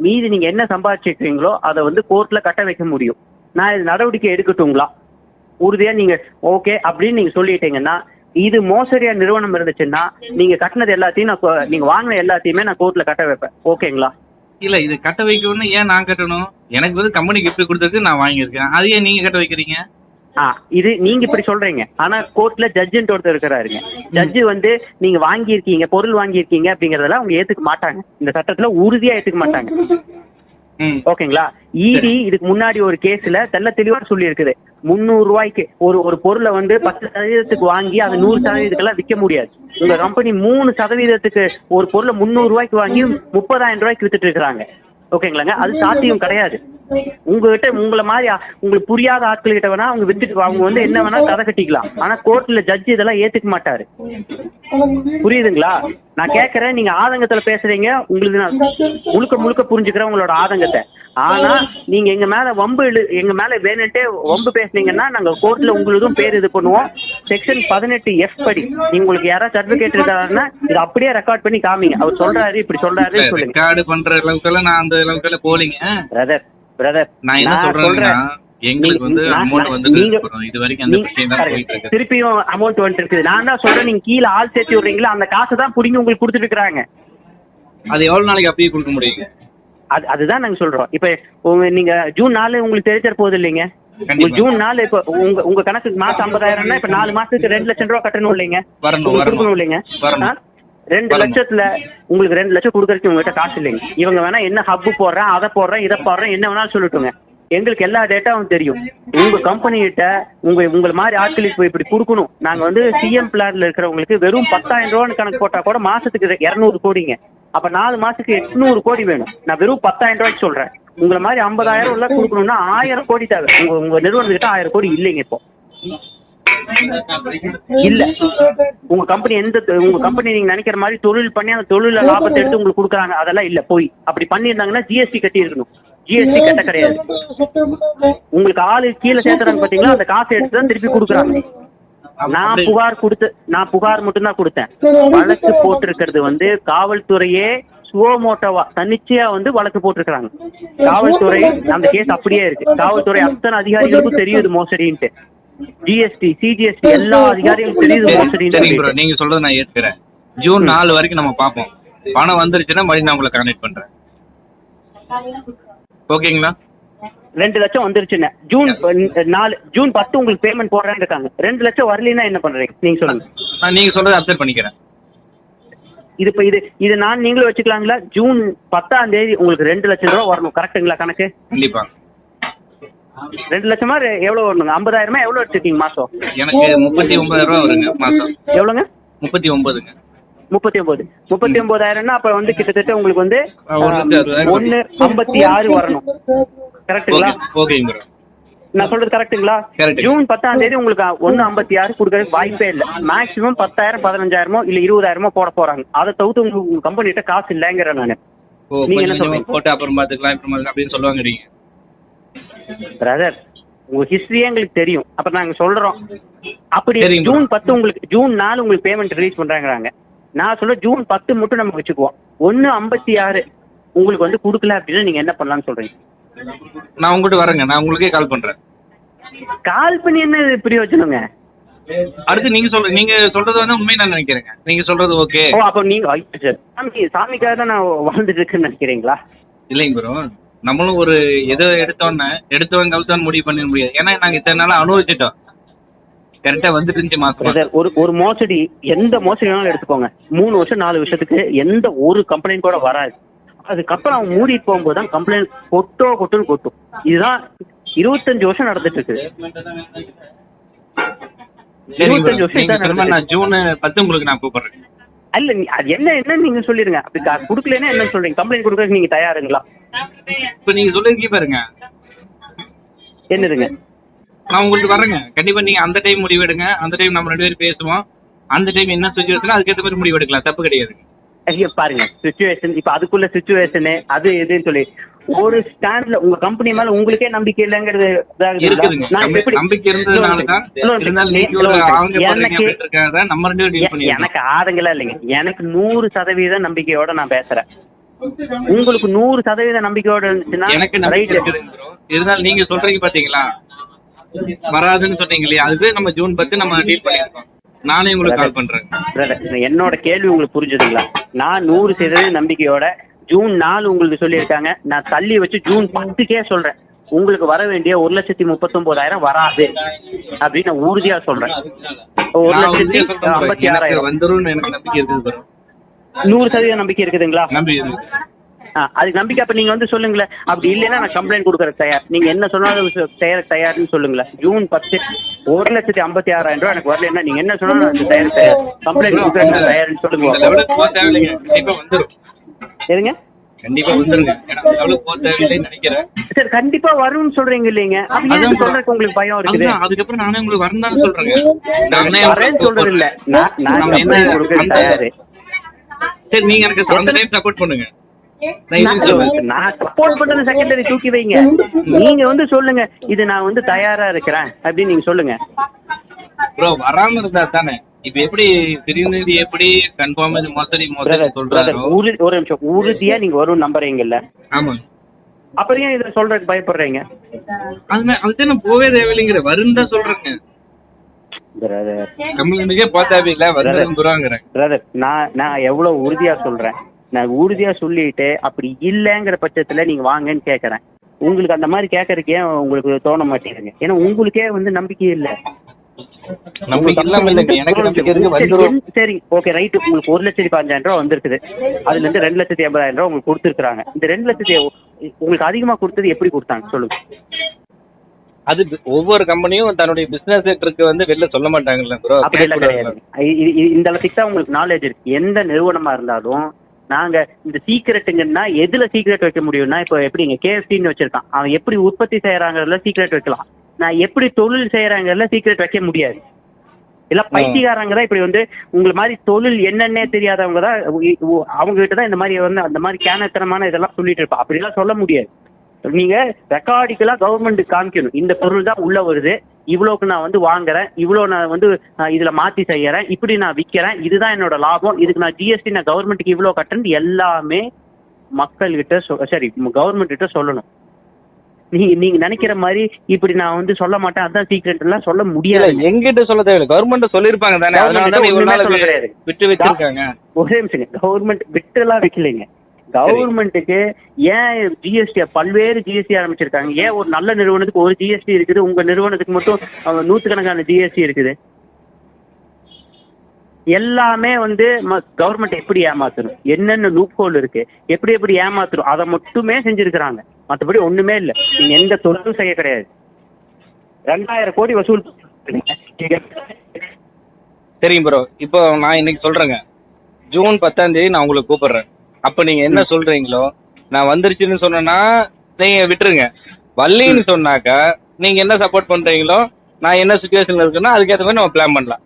மீதி நீங்க என்ன சம்பாதிச்சிருக்கீங்களோ அதை வந்து கோர்ட்ல கட்ட வைக்க முடியும். நான் இது நடவடிக்கை எடுக்கட்டுங்களா? உறுதியா நீங்க ஓகே அப்படின்னு நீங்க சொல்லிட்டீங்கன்னா, இது மோசடியா நிறுவனம் இருந்துச்சுன்னா நீங்க கட்டினது எல்லாத்தையும் நீங்க வாங்கின எல்லாத்தையுமே நான் கோர்ட்ல கட்ட வைப்பேன். ஓகேங்களா? இல்ல இது கட்ட வைக்கணும்னு ஏன் நான் கட்டணும்? எனக்கு வந்து கம்பெனி கிஃப்ட் கொடுத்ததுக்கு நான் வாங்கியிருக்கேன். அது ஏன் நீங்க கட்ட வைக்கிறீங்க? இது நீங்க இப்படி சொல்றீங்க. ஆனா கோர்ட்ல ஜட்ஜின்ட்டு ஒருத்தர் இருக்கிறாருங்க. ஜட்ஜி வந்து நீங்க வாங்கியிருக்கீங்க, பொருள் வாங்கியிருக்கீங்க அப்படிங்கறதெல்லாம் அவங்க ஏத்துக்க மாட்டாங்க. இந்த சட்டத்துல உறுதியா ஏத்துக்க மாட்டாங்க. ஓகேங்களா? இடி இதுக்கு முன்னாடி ஒரு கேஸ்ல தெள்ள தெளிவா சொல்லி இருக்குது. 300 ரூபாய்க்கு ஒரு பொருளை வந்து 10% வாங்கி அதை 100% விற்க முடியாது. உங்க கம்பெனி 3% ஒரு பொருளை 300 ரூபாய்க்கு வாங்கி 30,000 ரூபாய்க்கு வித்துட்டு இருக்கிறாங்க. ஓகேங்களாங்க? அது சாத்தியம் கிடையாது. உங்ககிட்ட உங்களை மாதிரி உங்களுக்கு புரியாத ஆட்கள் கிட்ட வேணா அவங்க வித்துட்டு அவங்க வந்து என்ன வேணா கதை கட்டிக்கலாம். ஆனா கோர்ட்ல ஜட்ஜி இதெல்லாம் ஏத்துக்க மாட்டாரு. புரியுதுங்களா? நான் கேட்கறேன், நீங்க ஆதங்கத்துல பேசுறீங்க. உங்களுக்கு நான் முழுக்க புரிஞ்சுக்கிறேன் உங்களோட ஆதங்கத்தை. ஆனா நீங்க எங்க மேல வேணுன்ட்டே வம்பு பேசுனீங்கன்னா நாங்க கோர்ட்ல உங்களுக்கும் பேர் இது பண்ணுவோம். செக்ஷன் 18F படி உங்களுக்கு யாராவது சர்டிபிகேட் இருக்காருன்னா இது அப்படியே ரெக்கார்ட் பண்ணி காமிங்க. அவர் சொல்றாரு இப்படி சொல்றாரு சொல்லுங்க. ரெக்கார்ட் பண்ற அளவுக்கு நான் அந்த அளவுக்கு போலீங்க பிரதர். நான் என்ன சொல்றேன், எங்களுக்கு வந்து அமௌண்ட் வந்து இது வரைக்கும் அந்த பிரச்சனை தான் போயிட்டு இருக்கு. திருப்பியும் அமௌண்ட் வந்துட்டு இருக்குது. நான் தான் சொல்றேன், நீங்க கீழே ஆள் சேர்த்து விடுறீங்களா, அந்த காசை தான் புடிங்கி உங்களுக்கு கொடுத்துட்டு இருக்காங்க. அது எவ்வளவு நாளைக்கு அப்படியே கொடுக்க முடியுங்க? அதுதான் நாங்க சொல்றோம். இப்ப நீங்க ஜூன் 4 உங்களுக்கு தெரிஞ்சிட போகுது இல்லைங்க. ஜூன் 4 இப்ப உங்க கணக்கு மாசம் 50,000னா இப்ப 4 மாசத்துக்கு 2 லட்சம் ரூபாய் கட்டணும் இல்லைங்க, கொடுக்கணும் இல்லைங்க. 2 லட்சத்துல உங்களுக்கு 2 லட்சம் கொடுக்கறதுக்கு உங்ககிட்ட காசு இல்லைங்க. இவங்க வேணா என்ன ஹப்பு போடுறேன், அதை போடுறேன், இதை போடுறேன், என்ன வேணாலும் சொல்லட்டுங்க. எங்களுக்கு எல்லா டேட்டாவும் தெரியும். உங்க கம்பெனி கிட்ட உங்களை மாதிரி ஆட்களுக்கு இப்படி கொடுக்கணும். நாங்க வந்து சிஎம் பிளான்ல இருக்கிறவங்களுக்கு வெறும் 10,000 ரூபான்னு கணக்கு போட்டா கூட மாசத்துக்கு 200 கோடிங்க. அப்ப 4 மாசத்துக்கு 800 கோடி வேணும். நான் வெறும் 10,000 ரூபாய்க்கு சொல்றேன். உங்களை மாதிரி 50,000 உள்ள கொடுக்கணும்னா 1000 கோடி தேவை. உங்க நிறுவனத்துக்கிட்ட 1000 கோடி இல்லைங்க இப்போ. இல்ல உங்க கம்பெனி நீங்க நினைக்கிற மாதிரி தொழில் பண்ணி அந்த தொழில லாபத்தை எடுத்து உங்களுக்கு கொடுக்குறாங்க. அதெல்லாம் இல்ல. போய் அப்படி பண்ணியிருந்தாங்கன்னா ஜிஎஸ்டி கட்டி இருக்கணும். ஜிஎஸ்டி கட்ட கிடையாது. உங்களுக்கு ஆளு கீழே சேர்த்துறாங்க பாத்தீங்களா, அந்த காசை எடுத்து தான் திருப்பி கொடுக்குறாங்க. நான் புகார் மட்டும்தான் கொடுத்தேன். வழக்கு போட்டிருக்கிறது வந்து காவல்துறையே சுவமோட்டோவா தன்னிச்சையா வந்து வழக்கு போட்டிருக்காங்க. காவல்துறை அந்த கேஸ் அப்படியே இருக்கு. காவல்துறை அத்தனை அதிகாரிகளுக்கும் தெரியுது மோசடின்ட்டு. ஜிஎஸ்டி சிஜிஎஸ்டி எல்லா அதிகாரிகளுக்கும் தெரியுது மோசடின்னு. நீங்க சொல்றது நான் ஏத்துக்கிறேன். ஜூன் 4 வரைக்கும் நம்ம பார்ப்போம். பணம் வந்துருச்சுன்னா மறுபடியும் நான் உங்களை கான்டாக்ட் பண்றேன். ஓகேங்களா? 2 லட்சம் வந்துருச்சுன்னு ஜூன் 10 உங்களுக்கு பேமெண்ட் போடுறேன்னு இருக்காங்க. 2 லட்சம் வரலன்னா என்ன பண்றீங்க நீங்க சொல்லுங்க. நீங்க சொல்றதை அப்செட் பண்ணிக்கிறேன். இது நான் நீங்களும் வச்சுக்கலாங்களா? ஜூன் 10ஆம் தேதி உங்களுக்கு 2 லட்சம் ரூபா வரணும். கரெக்டுங்களா கணக்கு? கண்டிப்பா. 2 லட்சமா எவ்வளவு வரணுங்க? 50,000 எவ்வளவு எடுத்துருக்கீங்க மாசம்? எனக்கு 39,000 ரூபா வருங்க மாசம். எவ்வளோங்க? 39ங்க. 39,000ன்னா அப்ப வந்து கிட்டத்தட்ட உங்களுக்கு வந்து 1,56 வரணும். கரெக்டுங்களா? ஓகேங்க. நான் சொல்றது கரெக்டுங்களா? ஜூன் 10ஆம் தேதி உங்களுக்கு 1,56 கொடுக்கறதுக்கு வாய்ப்பே இல்லை. மேக்சிமம் 10,000 15,000 இல்ல 20,000 போட போறாங்க. அதை தவிர்த்து உங்க கம்பெனி கிட்ட காசு இல்லைங்கிறேன் நானு. நீங்க என்ன சொல்றீங்க? போட்டு அப்புறம் பாத்துக்கலாம் அப்படின்னு சொல்லுவாங்க. பிரதர் உங்க ஹிஸ்டரியே எங்களுக்கு தெரியும். அப்ப நாங்க சொல்றோம் அப்படி ஜூன் 10 உங்களுக்கு ஜூன் 4 உங்களுக்கு பேமெண்ட் ரிலீஸ் பண்றாங்க. நான் சொல்ல ஜூன் 10 மட்டும் நம்ம வச்சுக்குவோம். 1,56 உங்களுக்கு வந்து கொடுக்கல அப்படின்னா நீங்க என்ன பண்ணலாம்னு சொல்றீங்க? நான் உங்ககிட்ட வரேங்க. நான் உங்களுக்கே கால் பண்றேன். கால் பண்ணி என்ன பிரயோஜனங்க? அடுத்து நீங்க சொல்றது வந்து உண்மை நான் நினைக்கிறேங்க. நீங்க சொல்றது ஓகே. அப்ப நீங்க சாமிக்காக தான் நான் வாழ்ந்துட்டு இருக்குன்னு நினைக்கிறீங்களா? இல்லைங்க ப்ரோ, நம்மளும் ஒரு எதை எடுத்தவன் கவுத்தான் முடிவு பண்ண முடியாது. ஏன்னா நாங்க இத்தனை நாளா அனுபவிச்சிட்டோம். கரெக்டா வந்துட்டு இருந்துச்சு மாசம். ஒரு மோசடி எந்த மோசடி வேணாலும் எடுத்துக்கோங்க. 3 வருஷம் 4 வருஷத்துக்கு எந்த ஒரு கம்ப்ளைண்ட் கூட வராது. அதுக்கப்புறம் அவங்க மூடிட்டு போகும்போது தான் கம்ப்ளைண்ட் கொட்டுன்னு கொட்டும். இதுதான் 25 வருஷம் நடந்துட்டு இருக்கு. 25 வருஷம். நான் ஜூன் 10 உங்களுக்கு நான் கூப்பிடுறேன். இல்ல அது என்ன நீங்க சொல்லிருங்க. அப்படி கொடுக்கலன்னா என்ன சொல்றீங்க? கம்ப்ளைண்ட் கொடுக்கறதுக்கு நீங்க தயாருங்களா? இப்ப நீங்க சொல்லிருக்கீங்க பாருங்க. என்னதுங்க? நான் உங்களுக்கு வரேங்க. கண்டிப்பா நீங்க அந்த டைம் முடிவெடுங்க. அந்த டைம் நம்ம 2 பேரும் பேசுவோம். அந்த டைம் என்ன சுச்சுவேஷன் அதுக்கேற்ற மாதிரி முடிவு எடுக்கலாம். தப்பு கிடையாது. பாருங்க சிச்சுவேஷன் இப்ப அதுக்குள்ள சிச்சுவேஷனு அது எதுன்னு சொல்லி ஒரு ஸ்டாண்ட்ல உங்க கம்பெனி மேல உங்களுக்கே நம்பிக்கை இல்லைங்கிறது நம்பிக்கை இருந்ததுனாலதான் எனக்கு ஆதங்கலாம் இல்லைங்க. எனக்கு 100% நம்பிக்கையோட நான் பேசுறேன். உங்களுக்கு 100% நம்பிக்கையோட இருந்துச்சுன்னா எனக்கு நம்பிக்கை இருக்குதுங்க ப்ரோ. இருந்தாலும் நீங்க சொல்றீங்க பாத்தீங்களா, வராதுன்னு சொன்னீங்க இல்லையா, அதுவே நம்ம ஜூன் 10 நம்ம டீல் பண்ணிருக்கோம். நானே உங்களுக்கு கால் பண்றேன். பிரதர், என்னோட கேள்வி உங்களுக்கு புரிஞ்சுதுங்களா? நான் 100% நம்பிக்கையோட ஜூன் 4 உங்களுக்கு சொல்லியிருக்காங்க, நான் தள்ளி வச்சு ஜூன் 10க்கே சொல்றேன் உங்களுக்கு வர வேண்டிய 1,39,000 வராது அப்படின்னு நான் உறுதியா சொல்றேன். 1,56,000 வந்துரும் எனக்கு நம்பிக்கை இருக்குது ப்ரோ. 100% நம்பிக்கை இருக்குதுங்களா? நம்பிக்கை இருக்குது. அதுக்கு நம்பிக்கை. அப்ப நீங்க வந்து சொல்லுங்களேன், அப்படி இல்லைன்னா நான் கம்ப்ளைண்ட் கொடுக்கற தயார். நீங்க என்ன சொன்னாலும் தயார்னு சொல்லுங்களேன். ஜூன் 10 1,56,000 எனக்கு வரலன்னா நீங்க என்ன சொன்னாலும் அதுக்கு தயார். கம்ப்ளைண்ட் கொடுக்கற தயார்னு சொல்லுங்க. கண்டிப்பா வந்துரும். சரிங்க, கண்டிப்பா வந்துருங்க. நினைக்கிறேன் சார். கண்டிப்பா வரும்னு சொல்றீங்க இல்லைங்க, அப்படி சொல்றதுக்கு உங்களுக்கு பயம் இருக்குது. அதுக்கப்புறம் நானே உங்களுக்கு வரணும்னு சொல்றேங்க. வரேன்னு சொல்றது இல்ல, நான் கம்ப்ளைண்ட் கொடுக்க தயாரு. சரி, நீங்க எனக்கு அந்த டைம் சப்போர்ட் பண்ணுங்க. நான் சப்போர்ட் பண்றது செகண்டரி, தூக்கி வைங்க. நீங்க வந்து சொல்லுங்க, இது நான் வந்து தயாரா இருக்கிறேன் அப்படின்னு நீங்க சொல்லுங்க. ப்ரோ, வராம இருந்தா தானே இப்ப எப்படி திருநெல்வேலி எப்படி கன்ஃபார்ம் இது மோசடி சொல்றாரு. ஒரு நிமிஷம், உறுதியா நீங்க வரும் நம்புறீங்கல்ல? ஆமா. அப்புறம் ஏன் இதை சொல்றதுக்கு பயப்படுறீங்க? அதுதான் நான் போவே தேவையில்லைங்கிற வருன்னு தான் சொல்றேங்க. கம்ப்ளைண்ட்டுக்கே போக தேவையில்லை, வருங்கிறேன். பிரதர், நான் எவ்வளவு உறுதியா சொல்றேன். நான் உறுதியா சொல்லிட்டு அப்படி இல்லைங்கிற பட்சத்துல நீங்க வாங்கன்னு கேட்கறேன். உங்களுக்கு அந்த மாதிரி கேட்கறதுக்கே உங்களுக்கு தோண மாட்டேங்குதுங்க. ஏன்னா உங்களுக்கே வந்து நம்பிக்கை இல்லை. சரி, ஓகே, ரைட்டு. உங்களுக்கு 1,15,000 வந்திருக்குது. அதுல இருந்து 2,80,000 உங்களுக்கு கொடுத்துருக்காங்க. இந்த 2 லட்சத்தை உங்களுக்கு அதிகமா கொடுத்தது எப்படி கொடுத்தாங்க சொல்லுங்க. அது ஒவ்வொரு கம்பெனியும் தன்னுடைய பிசினஸ் செக்டருக்கு வந்து வெளில சொல்ல மாட்டாங்கல்ல ப்ரோ. அப்படி எல்லாம் கிடையாது. இந்த அளவுக்கு தான் உங்களுக்கு நாலேஜ் இருக்கு. எந்த நிறுவனமா இருந்தாலும் நாங்க இந்த சீக்ரெட்டுங்கன்னா எதுல சீக்ரெட் வைக்க முடியும்னா, இப்போ எப்படி இங்க KFCன்னு வச்சிருக்கான், அவன் எப்படி உற்பத்தி செய்யறாங்கிறதுல சீக்ரெட் வைக்கலாம். நான் எப்படி தொழில் செய்யறாங்கிறதுல சீக்ரெட் வைக்க முடியாது. எல்லாம் பைத்தியக்காரங்க தான் இப்படி வந்து உங்களை மாதிரி தொழில் என்னன்னே தெரியாதவங்க தான் அவங்க கிட்ட தான் இந்த மாதிரி வந்து அந்த மாதிரி கேனத்தனமான இதெல்லாம் சொல்லிட்டு இருப்பா. அப்படிலாம் சொல்ல முடியாது. நீங்க ரெக்கார்டிக்கலா கவர்மெண்ட்டுக்கு காமிக்கணும், இந்த பொருள் தான் உள்ள வருது, இவ்வளோக்கு நான் வந்து வாங்குறேன், இவ்வளோ நான் வந்து இதுல மாத்தி செய்யறேன், இப்படி நான் விற்கிறேன், இதுதான் என்னோட லாபம், இதுக்கு நான் GST நான் கவர்மெண்ட்டுக்கு இவ்வளோ கட்டுறது எல்லாமே மக்கள்கிட்ட சரி கவர்மெண்ட் கிட்ட சொல்லணும். நீங்க நினைக்கிற மாதிரி இப்படி நான் வந்து சொல்ல மாட்டேன், அதான் சீக்ரெட் எல்லாம் சொல்ல முடியாது. எங்கிட்ட சொல்ல தேவையில்லை, கவர்மெண்ட் சொல்லிருப்பாங்க தானே. சொல்ல கிடையாது, விட்டு வச்சிருக்காங்க. ஒரே நிமிஷம், கவர்மெண்ட் விட்டு எல்லாம் வைக்கலைங்க. கவர்மெண்ட்டுக்கு ஏன் GST பல்வேறு GST ஆரம்பிச்சிருக்காங்க. ஏன் ஒரு நல்ல நிறுவனத்துக்கு ஒரு GST இருக்குது, உங்க நிறுவனத்துக்கு மட்டும் 100கணக்கான GST இருக்குது. எல்லாமே வந்து கவர்மெண்ட் எப்படி ஏமாத்தணும், என்னென்ன லூப் ஹோல் இருக்கு, எப்படி ஏமாத்தணும், அதை மட்டுமே செஞ்சிருக்கிறாங்க. மற்றபடி ஒண்ணுமே இல்லை. நீங்க எந்த தொழிலும் செய்ய கிடையாது. 2,000 கோடி வசூல். சரிங்க ப்ரோ, இப்போ நான் இன்னைக்கு சொல்றேங்க, ஜூன் 10 நான் உங்களுக்கு கூப்பிடுறேன். அப்ப நீங்க என்ன சொல்றீங்களோ, நான் வந்துருச்சுன்னு சொன்னா நீங்க விட்டுருங்க. வள்ளின்னு சொன்னாக்கா நீங்க என்ன சப்போர்ட் பண்றீங்களோ, நான் என்ன சிச்சுவேஷன்ல இருக்குன்னா அதுக்கேற்ற மாதிரி நம்ம பிளான் பண்ணலாம்.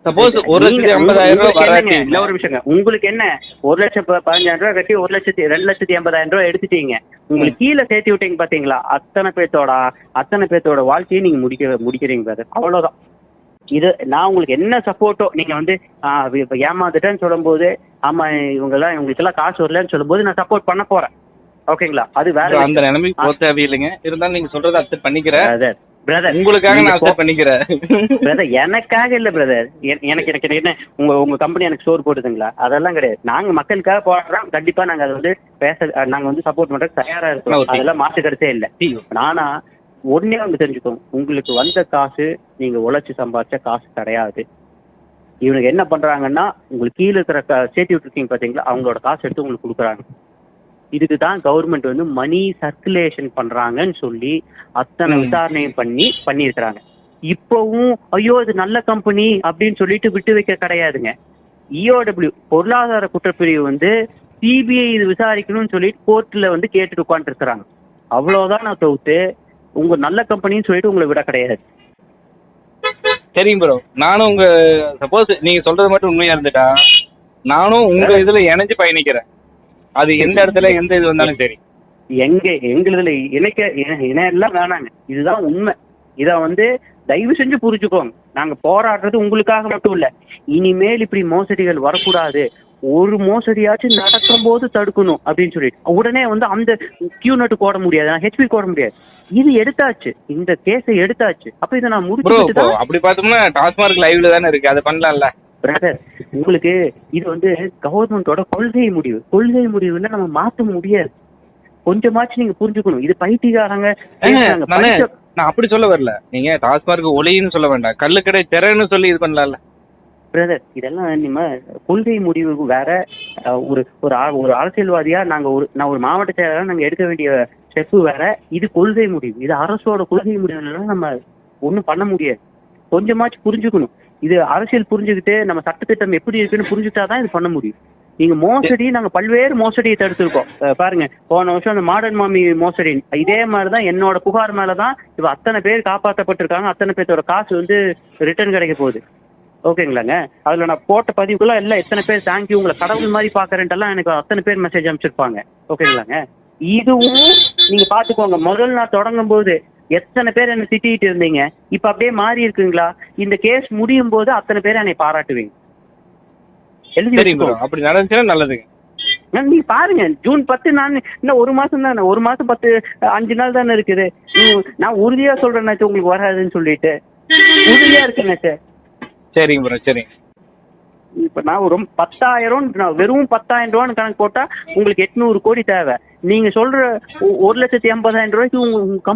சப்போஸ் 1,50,000 வராது. இல்ல ஒரு விஷயங்க, உங்களுக்கு என்ன 1,15,000 கட்டி 2,80,000 எடுத்துட்டீங்க, உங்களுக்கு கீழே சேர்த்து விட்டீங்க பாத்தீங்களா, அத்தனை பேர்த்தோட வாழ்க்கையை நீங்க முடிக்கிறீங்க பிரதர். அவ்வளவுதான். இது நான் உங்களுக்கு என்ன சப்போர்ட்டோ, நீங்க வந்து ஏமாந்துட்டேன்னு சொல்லும் போது, ஆமா இவங்களுக்கு எல்லாம் காசு வரலன்னு சொல்லும் போது நான் சப்போர்ட் பண்ண போறேன். ஓகேங்களா? அது வேற அந்த நிலைமைக்கு போக தேவையில்லைங்க. இருந்தாலும் நீங்க சொல்றதை அக்செப்ட் பண்ணிக்கிறேன் பிரதர். உங்களுக்காக நான் அக்செப்ட் பண்ணிக்கிறேன் பிரதர். எனக்காக இல்ல பிரதர், எனக்கு என்ன உங்க கம்பெனி எனக்கு சோறு போடுதுங்களா? அதெல்லாம் கிடையாது. நாங்க மக்களுக்காக போடுறோம். கண்டிப்பா நாங்க அதை வந்து நாங்க வந்து சப்போர்ட் பண்றதுக்கு தயாரா இருக்கோம். அதெல்லாம் மாற்று கருத்தே இல்லை. நானா ஒன்னே வந்து தெரிஞ்சுக்கோங்க, உங்களுக்கு வந்த காசு நீங்க உழைச்சு சம்பாதிச்ச காசு கிடையாது. இவனுக்கு என்ன பண்றாங்கன்னா, உங்களுக்கு கீழே இருக்கிற சேர்த்து விட்டுருக்கீங்க பாத்தீங்களா, அவங்களோட காசு எடுத்து உங்களுக்கு கொடுக்குறாங்க. இதுக்கு தான் கவர்மெண்ட் வந்து மணி சர்க்குலேஷன் பண்றாங்கன்னு சொல்லி அத்தனை விசாரணையும் பண்ணியிருக்கிறாங்க. இப்பவும் ஐயோ இது நல்ல கம்பெனி அப்படின்னு சொல்லிட்டு விட்டு வைக்க கிடையாதுங்க. EOW பொருளாதார குற்றப்பிரிவு வந்து CBI இது விசாரிக்கணும்னு சொல்லிட்டு கோர்ட்ல வந்து கேட்டுட்டு உட்காந்துட்டு இருக்கிறாங்க. அவ்வளவுதான் நான் தவிர்த்து உங்க நல்ல கம்பெனின்னு சொல்லிட்டு உங்களை விட கிடையாது. சரிங்க ப்ரோ, நானும் உங்க சப்போஸ் நீங்க சொல்றது மட்டும் உண்மையா இருந்துட்டா நானும் உங்க இதுல இணைஞ்சு பயணிக்கிறேன். அது எந்த இடத்துல எந்த இது வந்தாலும் சரி. எங்களுதுல இணையெல்லாம் வேணாங்க, இதுதான் உண்மை. இத வந்து தயவு செஞ்சு புரிஞ்சுக்கோங்க. நாங்க போராடுறது உங்களுக்காக மட்டும் இல்ல, இனிமேல் இப்படி மோசடிகள் வரக்கூடாது, ஒரு மோசடியாச்சும் நடக்கும் போது தடுக்கணும் அப்படின்னு சொல்லிட்டு உடனே வந்து அந்த கியூ நட்டு போட முடியாது, ஹெச்பி போட முடியாது. இது எடுத்தாச்சு, இந்த கேஸை எடுத்தாச்சு. அப்ப இதை நான் ப்ரோ முடிச்சு அப்படி பார்த்தோம்னா டாஸ்மார்க் லைவ்ல தானே இருக்கு, அதை பண்ணலாம்ல. பிரதர், உங்களுக்கு இது வந்து கவர்மெண்டோட கொள்கை முடிவுன்னு நம்ம மாற்ற முடியாது. கொஞ்சமாச்சும் நீங்க புரிஞ்சுக்கணும். இது பைத்தியக்காரங்க நான் அப்படி சொல்ல வரல. நீங்க டாஸ்மார்க் ஒளின்னு சொல்ல வேண்டாம், கள்ளுக்கடை திறன்னு சொல்லி இது பண்ணலாம்ல. பிரதர், இதெல்லாம் நம்ம கொள்கை முடிவு வேற. ஒரு ஒரு அரசியல்வாதியா நான் ஒரு மாவட்ட செயலாளர் நாங்க எடுக்க வேண்டிய ஸ்டெப் வேற. இது கொள்கை முடிவு, இது அரசோட கொள்கை முடிவுலாம் நம்ம ஒன்றும் பண்ண முடியாது. கொஞ்சமாச்சும் புரிஞ்சுக்கணும். இது அரசியல் புரிஞ்சுக்கிட்டு நம்ம சட்டத்திட்டம் எப்படி இருக்குன்னு புரிஞ்சுட்டாதான் இது பண்ண முடியும். நீங்க மோசடி, நாங்க பல்வேறு மோசடியை தடுத்திருக்கோம். பாருங்க, போன வருஷம் அந்த மாடர்ன் மாமி மோசடி, இதே மாதிரிதான் என்னோட புகார் மேலதான் இப்ப அத்தனை பேர் காப்பாற்றப்பட்டிருக்காங்க. அத்தனை பேர்த்தோட காசு வந்து ரிட்டர்ன் கிடைக்க போகுது. ஓகேங்களாங்க. அதுல நான் போட்ட பதிவுக்குள்ள எல்லாம் எத்தனை பேர் தேங்க்யூ, உங்களை கடவுள் மாதிரி பாக்குறேன்ட்டெல்லாம் எனக்கு அத்தனை பேர் மெசேஜ் அனுப்பிச்சிருப்பாங்க. ஓகேங்களாங்க. இதுவும் நீங்க பாத்துக்கோங்க. முதல் நான் தொடங்கும் போது எத்தனை பேர் என்ன திட்டிட்டு இருந்தீங்க, இப்ப அப்படியே மாறி இருக்குங்களா? இந்த கேஸ் முடியும் போது அத்தனை பேர் என்னை பாராட்டுவீங்க. அப்படி நடந்துச்சுன்னா நல்லதுங்க. நீங்க பாருங்க, ஜூன் 10 நான் இன்னும் 1 மாசம் தானே, 1 மாசம் 5 நாள் தானே இருக்குது. நான் உறுதியா சொல்றேன் உங்களுக்கு வராதுன்னு சொல்லிட்டு உறுதியா இருக்கேன் சார். சரிங்க ப்ரோ, சரிங்க. இப்ப நான் ஒரு 10,000 வெறும் 10,000 ரூபான்னு கணக்கு போட்டா உங்களுக்கு 800 கோடி தேவை. நீங்க சொல்ற 1,80,000 ரூபாய்க்கு உங்க